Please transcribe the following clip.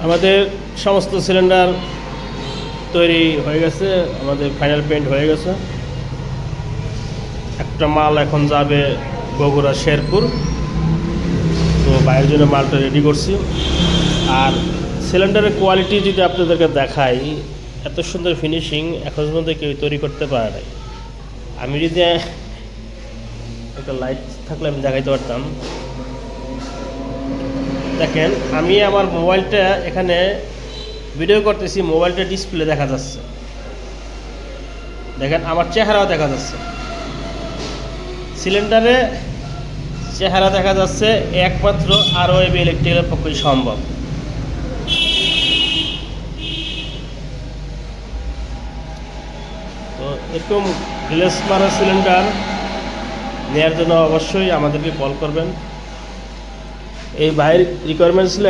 আমাদের সমস্ত সিলিন্ডার তৈরি হয়ে গেছে, আমাদের ফাইনাল পেন্ট হয়ে গেছে। একটা মাল এখন যাবে বগুড়া শেরপুর, তো বাইরের জন্য মালটা রেডি করছি। আর সিলিন্ডারের কোয়ালিটি যদি আপনাদেরকে দেখাই, এত সুন্দর ফিনিশিং এখন পর্যন্ত কেউ তৈরি করতে পারে নাই। আমি যদি একটা লাইট থাকলে আমি দেখাইতে পারতাম। দেখেন, আমি আমার মোবাইলটা এখানে ভিডিও করতেছি, মোবাইলটা ডিসপ্লে দেখা যাচ্ছে, দেখেন আমার চেহারাও দেখা যাচ্ছে। সিলিন্ডারে চেহারা দেখা যাচ্ছে একমাত্র ROAB ইলেকট্রিক্যালের পক্ষেই সম্ভব। তো এরকম গ্লেস মারা সিলিন্ডার নেওয়ার জন্য অবশ্যই আমাদেরকে কল করবেন। এই ভাইয়ের রিকোয়ারমেন্ট ছিল